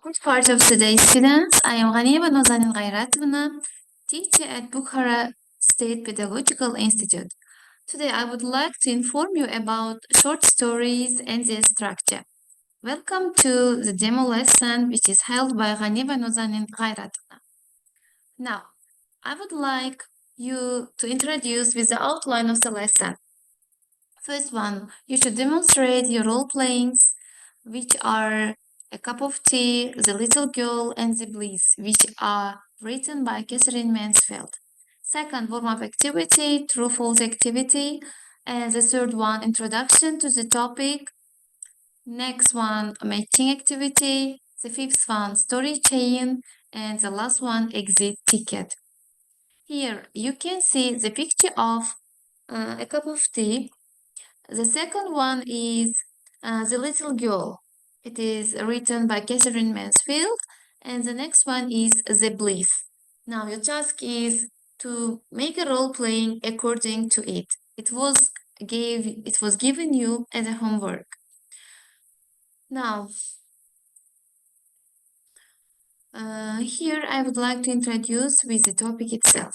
Good part of today's students. I am Nozanin G, teacher at Bukhara State Pedagogical Institute. Today I would like to inform you about short stories and their structure. Welcome to the demo lesson which is held by Nozanin G. Now, I would like you to introduce with the outline of the lesson. First one, you should demonstrate your role playings, which are A Cup of Tea, The Little Girl, and The Bliss, which are written by Catherine Mansfield. Second, warm-up activity, true-false activity. And the third one, introduction to the topic. Next one, matching activity. The fifth one, story chain. And the last one, exit ticket. Here, you can see the picture of a cup of tea. The second one is The Little Girl. It is written by Catherine Mansfield. And the next one is The Bliss. Now your task is to make a role playing according to it. It was given you as a homework. Now, here I would like to introduce with the topic itself.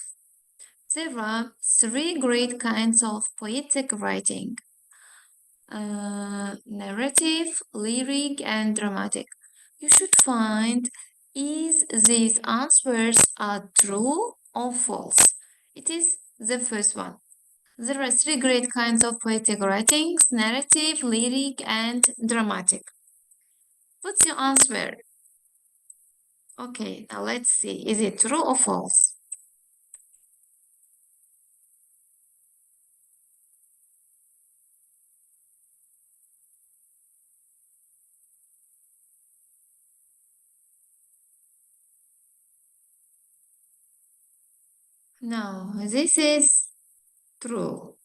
There are three great kinds of poetic writing. Narrative, lyric, and dramatic. You should find is these answers are true or false. It is the first one. There are three great kinds of poetic writings: narrative, lyric, and dramatic. What's your answer? Okay, now let's see. Is it true or false? No, this is true.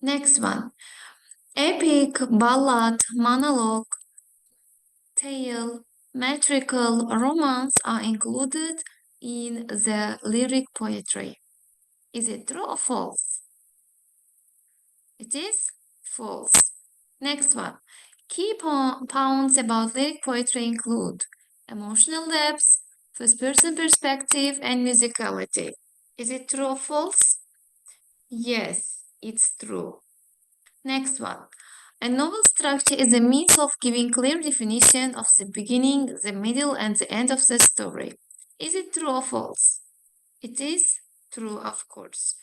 Next one. Epic, ballad, monologue, tale, metrical, romance are included in the lyric poetry. Is it true or false? It is false. Next one. Key points about lyric poetry include emotional depth, first-person perspective, and musicality. Is it true or false? Yes, it's true. Next one. A novel structure is a means of giving clear definition of the beginning, the middle, and the end of the story. Is it true or false? It is true, of course.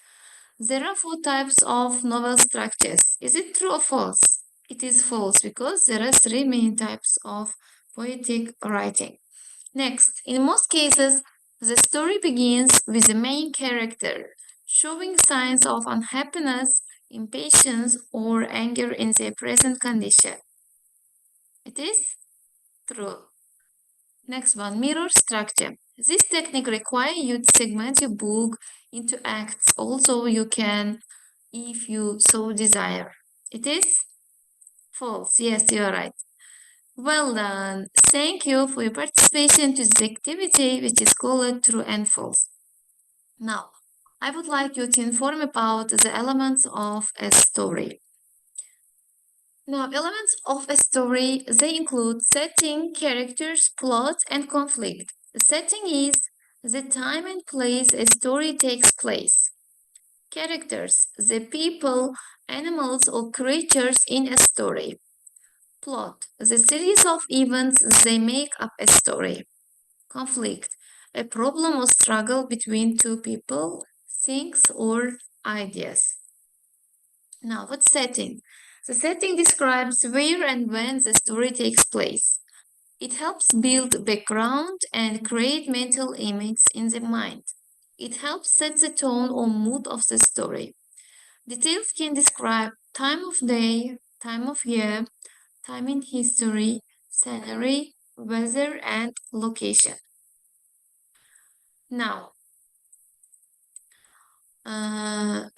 There are four types of novel structures. Is it true or false? It is false because there are three main types of poetic writing. Next, in most cases, the story begins with the main character showing signs of unhappiness, impatience, or anger in their present condition. It is true. Next one, mirror structure. This technique requires you to segment your book into acts. Also, you can, if you so desire. It is false. Yes, you are right. Well done. Thank you for your participation to this activity, which is called true and false. Now, I would like you to inform about the elements of a story. Now, elements of a story, they include setting, characters, plot, and conflict. The setting is the time and place a story takes place. Characters, the people, animals, or creatures in a story. Plot, the series of events they make up a story. Conflict, a problem or struggle between two people, things, or ideas. Now, what setting? The setting describes where and when the story takes place. It helps build background and create mental images in the mind. It helps set the tone or mood of the story. Details can describe time of day, time of year, time in history, scenery, weather, and location. Now,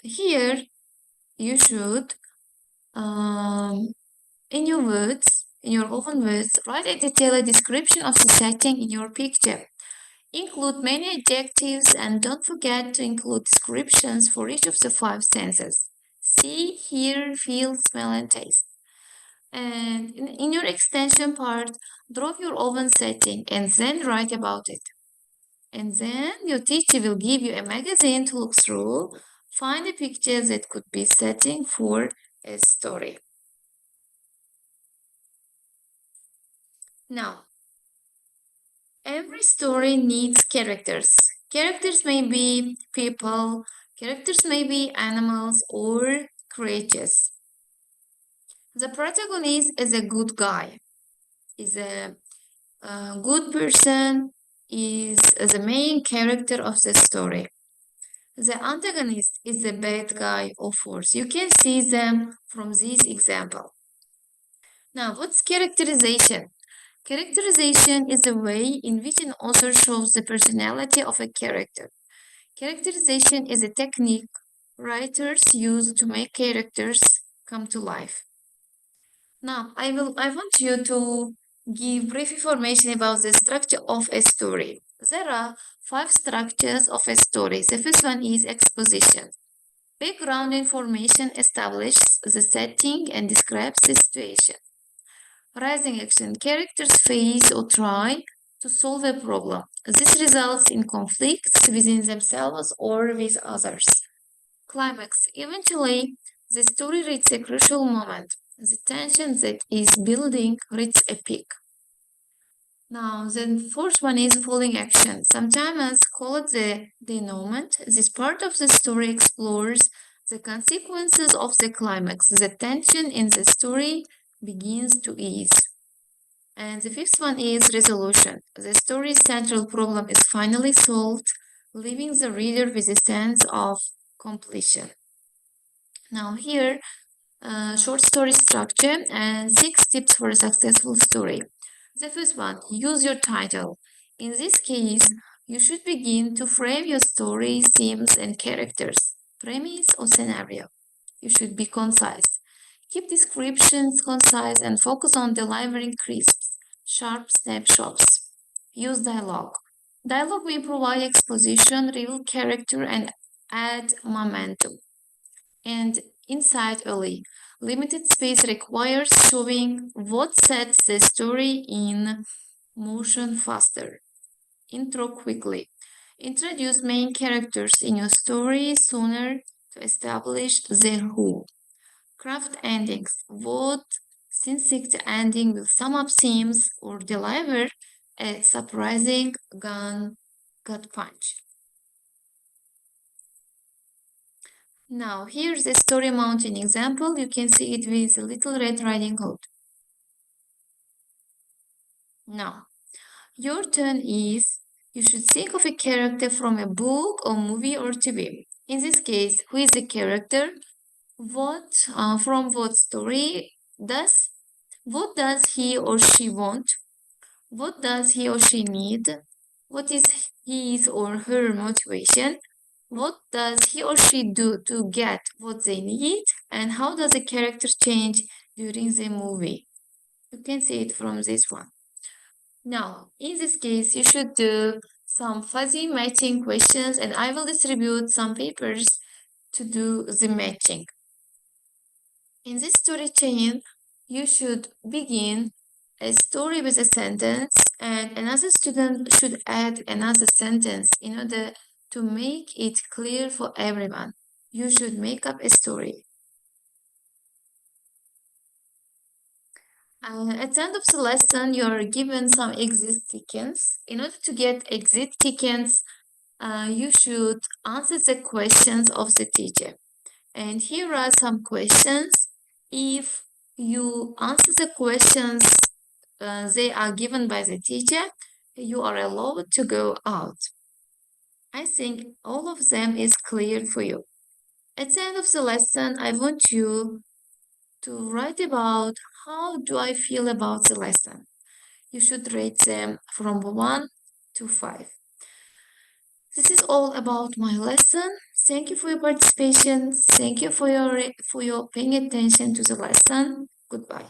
here you should, in your words, in your own words, write a detailed description of the setting in your picture. Include many adjectives and don't forget to include descriptions for each of the 5 senses. See, hear, feel, smell, and taste. And in your extension part, draw your oven setting and then write about it. And then your teacher will give you a magazine to look through. Find a picture that could be setting for a story. Now, every story needs characters. Characters may be people, characters may be animals or creatures. The protagonist is a good guy, is a good person, is the main character of the story. The antagonist is the bad guy or force. You can see them from this example. Now, what's characterization? Characterization is a way in which an author shows the personality of a character. Characterization is a technique writers use to make characters come to life. Now, I want you to give brief information about the structure of a story. There are 5 structures of a story. The first one is exposition. Background information establishes the setting and describes the situation. Rising action. Characters face or try to solve a problem. This results in conflicts within themselves or with others. Climax. Eventually, the story reaches a crucial moment. The tension that is building reaches a peak. Now, the fourth one is falling action. Sometimes call it the denouement. This part of the story explores the consequences of the climax. The tension in the story begins to ease. And the fifth one is resolution. The story's central problem is finally solved, leaving the reader with a sense of completion. Now here, short story structure and 6 tips for a successful story. The first one, use your title. In this case, you should begin to frame your story, themes, and characters, premise or scenario. You should be concise. Keep descriptions concise and focus on delivering crisp, sharp snapshots. Use dialogue. Dialogue will provide exposition, real character, and add momentum. And insight early. Limited space requires showing what sets the story in motion faster. Intro quickly. Introduce main characters in your story sooner to establish their who. Craft endings. What succinct ending will sum up themes or deliver a surprising gut punch. Now, here's the story mountain example. You can see it with a Little Red Riding Hood. Now, your turn is you should think of a character from a book or movie or TV. In this case, who is the character? From what story? What does he or she want? What does he or she need? What is his or her motivation? What does he or she do to get what they need? And how does the character change during the movie? You can see it from this one. Now, in this case, you should do some fuzzy matching questions, and I will distribute some papers to do the matching. In this story chain, you should begin a story with a sentence, and another student should add another sentence in order to make it clear for everyone. You should make up a story. At the end of the lesson, you are given some exit tickets. In order to get exit tickets, you should answer the questions of the teacher. And here are some questions. If you answer the questions they are given by the teacher, you are allowed to go out. I think all of them is clear for you. At the end of the lesson, I want you to write about how do I feel about the lesson. You should rate them from 1 to 5. This is all about my lesson. Thank you for your participation. Thank you for your paying attention to the lesson. Goodbye.